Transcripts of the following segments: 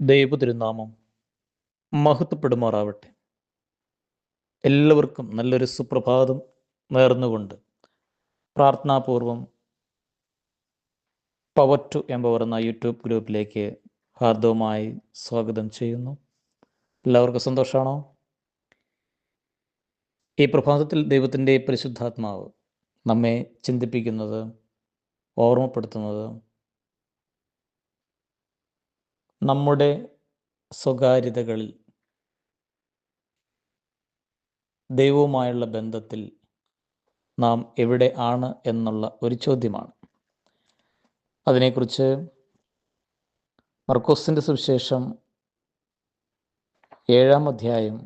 ദൈവതിരുനാമം മഹത്വപ്പെടുമാറാവട്ടെ. എല്ലാവർക്കും നല്ലൊരു സുപ്രഭാതം നേർന്നുകൊണ്ട് പ്രാർത്ഥനാപൂർവം പവർ ടു എംപവർ എന്ന യൂട്യൂബ് ഗ്രൂപ്പിലേക്ക് ഹാർദവമായി സ്വാഗതം ചെയ്യുന്നു. എല്ലാവർക്കും സന്തോഷമാണോ? ഈ പ്രഭാതത്തിൽ ദൈവത്തിൻ്റെ പരിശുദ്ധാത്മാവ് നമ്മെ ചിന്തിപ്പിക്കുന്നത്, ഓർമ്മപ്പെടുത്തുന്നത് നമ്മുടെ സ്വകാര്യതകളിൽ ദൈവവുമായുള്ള ബന്ധത്തിൽ നാം എവിടെ ആണ് എന്നുള്ള ഒരു ചോദ്യമാണ്. അതിനെക്കുറിച്ച് മർക്കോസിൻ്റെ സുവിശേഷം 7-ാം അധ്യായം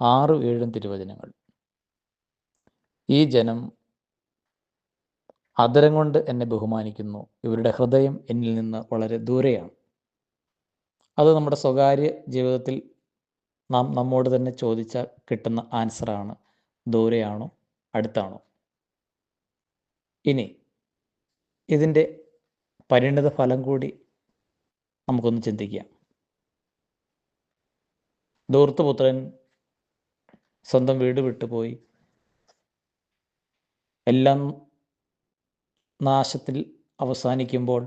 6-7 തിരുവചനങ്ങൾ. ഈ ജനം അധരം കൊണ്ട് എന്നെ ബഹുമാനിക്കുന്നു, ഇവരുടെ ഹൃദയം എന്നിൽ നിന്ന് വളരെ ദൂരെയാണ്. അത് നമ്മുടെ സ്വകാര്യ ജീവിതത്തിൽ നാം നമ്മോട് തന്നെ ചോദിച്ചാൽ കിട്ടുന്ന ആൻസറാണ്. ദൂരെയാണോ അടുത്താണോ? ഇനി ഇതിൻ്റെ പരിണിത ഫലം കൂടി നമുക്കൊന്ന് ചിന്തിക്കാം. ധൂർത്തപുത്രൻ സ്വന്തം വീട് വിട്ടുപോയി എല്ലാം നാശത്തിൽ അവസാനിക്കുമ്പോൾ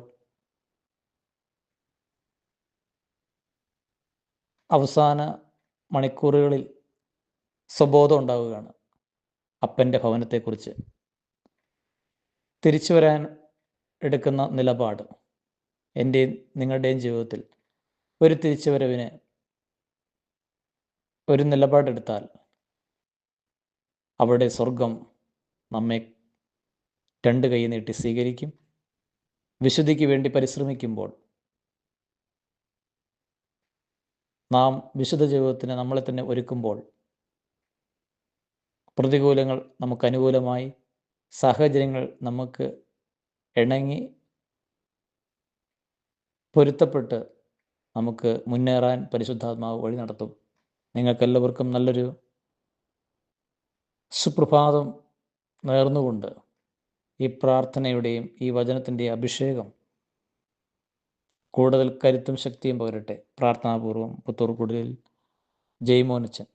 അവസാന മണിക്കൂറുകളിൽ സ്വബോധം ഉണ്ടാവുകയാണ് അപ്പൻ്റെ ഭവനത്തെക്കുറിച്ച്. തിരിച്ചു വരാൻ എടുക്കുന്ന നിലപാട് എൻ്റെയും നിങ്ങളുടെയും ജീവിതത്തിൽ ഒരു തിരിച്ചുവരവിന് ഒരു നിലപാടെടുത്താൽ അവിടെ സ്വർഗം നമ്മെ 2 കൈ നീട്ടി സ്വീകരിക്കും. വിശുദ്ധിക്ക് വേണ്ടി പരിശ്രമിക്കുമ്പോൾ നാം വിശുദ്ധ ജീവിതത്തിന് നമ്മളെ തന്നെ ഒരുക്കുമ്പോൾ പ്രതികൂലങ്ങൾ നമുക്ക് അനുകൂലമായി, സാഹചര്യങ്ങൾ നമുക്ക് ഇണങ്ങി പൊരുത്തപ്പെട്ട് നമുക്ക് മുന്നേറാൻ പരിശുദ്ധാത്മാവ് വഴി നടത്തും. നിങ്ങൾക്കെല്ലാവർക്കും നല്ലൊരു സുപ്രഭാതം നേർന്നുകൊണ്ട് ഈ പ്രാർത്ഥനയുടെയും ഈ വചനത്തിൻ്റെ അഭിഷേകം കൂടുതൽ കരുത്തും ശക്തിയും പകരട്ടെ. പ്രാർത്ഥനാപൂർവം പുത്തൂർക്കുടിയിൽ ജയ്മോനച്ചൻ.